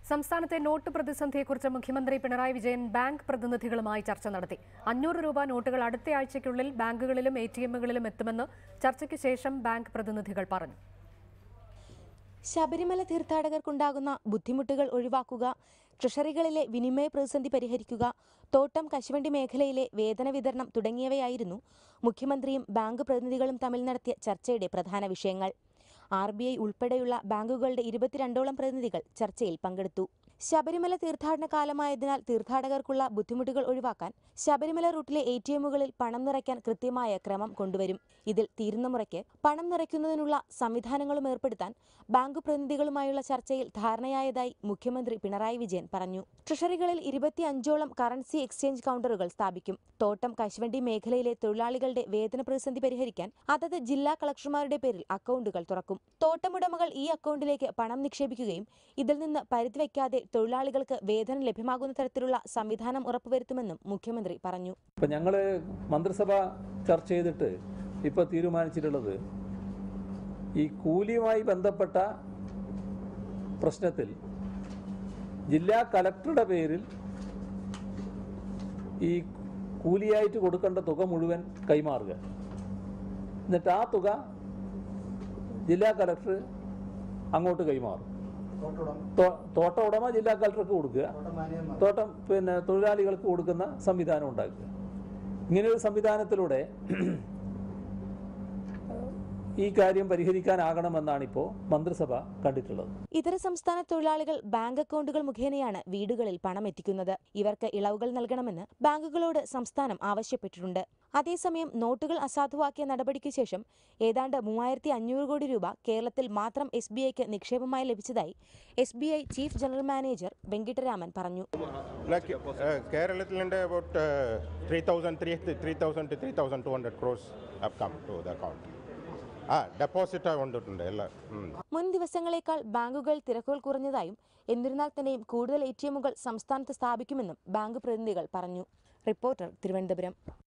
സംസ്ഥാനത്തെ നോട്ട് പ്രതിസന്ധിയെക്കുറിച്ച് മുഖ്യമന്ത്രി പിണറായി വിജയൻ ബാങ്ക് പ്രതിനിധികളുമായി ചർച്ച നടത്തി. 500 രൂപ നോട്ടുകൾ അടുത്ത ആഴ്ചയ്ക്കുള്ളിൽ ബാങ്കുകളിലും എടിഎമ്മുകളിലും എത്തുമെന്ന് ചർച്ചയ്ക്ക് ശേഷം ബാങ്ക് പ്രതിനിധികൾ പറഞ്ഞു. ശബരിമല തീർത്ഥാടകർക്കുണ്ടാകുന്ന ബുദ്ധിമുട്ടുകൾ ഒഴിവാക്കുക, ട്രഷറികളിലെ വിനിമയ പ്രതിസന്ധി പരിഹരിക്കുക, തോട്ടം കശുവണ്ടി മേഖലയിലെ വേതന വിതരണം തുടങ്ങിയവയായിരുന്നു മുഖ്യമന്ത്രിയും ബാങ്ക് പ്രതിനിധികളും തമ്മിൽ നടത്തിയ ചർച്ചയുടെ പ്രധാന വിഷയങ്ങൾ. RBI ഉൾപ്പെടെയുള്ള ബാങ്കുകളുടെ 22ഓളം പ്രതിനിധികൾ ചർച്ചയിൽ പങ്കെടുത്തു. ശബരിമല തീർത്ഥാടന കാലമായതിനാൽ തീർത്ഥാടകർക്കുള്ള ബുദ്ധിമുട്ടുകൾ ഒഴിവാക്കാൻ ശബരിമല റൂട്ടിലെ ATMകളിൽ പണം നിറയ്ക്കാൻ കൃത്യമായ ക്രമം കൊണ്ടുവരും. ഇതിൽ തീരുന്ന മുറയ്ക്ക് പണം നിറയ്ക്കുന്നതിനുള്ള സംവിധാനങ്ങളും ഏർപ്പെടുത്താൻ ബാങ്ക് പ്രതിനിധികളുമായുള്ള ചർച്ചയിൽ ധാരണയായതായി മുഖ്യമന്ത്രി പിണറായി വിജയൻ പറഞ്ഞു. ട്രഷറികളിൽ 25ഓളം കറൻസി എക്സ്ചേഞ്ച് കൗണ്ടറുകൾ സ്ഥാപിക്കും. തോട്ടം കശുവണ്ടി മേഖലയിലെ തൊഴിലാളികളുടെ വേതന പ്രതിസന്ധി പരിഹരിക്കാൻ അതത് ജില്ലാ കളക്ടർമാരുടെ പേരിൽ അക്കൗണ്ടുകൾ തുറക്കും. തോട്ടമുടമകൾ ഈ അക്കൗണ്ടിലേക്ക് പണം നിക്ഷേപിക്കുകയും ഇതിൽ നിന്ന് പരിധിവയ്ക്കാതെ തൊഴിലാളികൾക്ക് വേതനം ലഭ്യമാകുന്ന തരത്തിലുള്ള സംവിധാനം ഉറപ്പുവരുത്തുമെന്നും മുഖ്യമന്ത്രി പറഞ്ഞു. ഞങ്ങൾ മന്ത്രിസഭ ചർച്ച ചെയ്തിട്ട് ഇപ്പോൾ തീരുമാനിച്ചിട്ടുള്ളത് ഈ കൂലിയുമായി ബന്ധപ്പെട്ട പ്രശ്നത്തിൽ ജില്ലാ കളക്ടറുടെ പേരിൽ ഈ കൂലിയായിട്ട് കൊടുക്കേണ്ട തുക മുഴുവൻ കൈമാറുക. എന്നിട്ട് ആ തുക ജില്ലാ കളക്ടർ അങ്ങോട്ട് കൈമാറും. തോട്ട ഉടമ ജില്ലാ കളക്ടർക്ക് കൊടുക്കുക, തോട്ടം തൊഴിലാളികൾക്ക് കൊടുക്കുന്ന സംവിധാനം ഉണ്ടാക്കുക. ഇങ്ങനെയൊരു സംവിധാനത്തിലൂടെ ഈ കാര്യം പരിഹരിക്കാനാകണമെന്നാണ് ഇപ്പോൾ മന്ത്രിസഭ കണ്ടിട്ടുള്ളത്. ഇതര സംസ്ഥാന തൊഴിലാളികൾ ബാങ്ക് അക്കൗണ്ടുകൾ മുഖേനയാണ് വീടുകളിൽ പണം എത്തിക്കുന്നത്. ഇവർക്ക് ഇളവുകൾ നൽകണമെന്ന് ബാങ്കുകളോട് സംസ്ഥാനം ആവശ്യപ്പെട്ടിട്ടുണ്ട്. അതേസമയം നോട്ടുകൾ അസാധുവാക്കിയ നടപടിക്ക് ശേഷം ഏതാണ്ട് 3500 കോടി രൂപ കേരളത്തിൽ മാത്രം SBIക്ക് നിക്ഷേപമായി ലഭിച്ചതായി SBI chief general manager Venkataraman പറഞ്ഞു. കേരളത്തിൽ about 3,000 to 3,200 crores have come to the account. Deposit കൊണ്ടിട്ടുണ്ട് എല്ലാം. മുൻ ദിവസങ്ങളേക്കാൾ ബാങ്കുകൾ തിരക്കുകൾ കുറഞ്ഞതായും എന്നിരുന്നാൽ തന്നെയും കൂടുതൽ ATMകൾ സംസ്ഥാനത്ത് സ്ഥാപിക്കുമെന്നും ബാങ്ക് പ്രതിനിധികൾ പറഞ്ഞു. റിപ്പോർട്ടർ, തിരുവനന്തപുരം.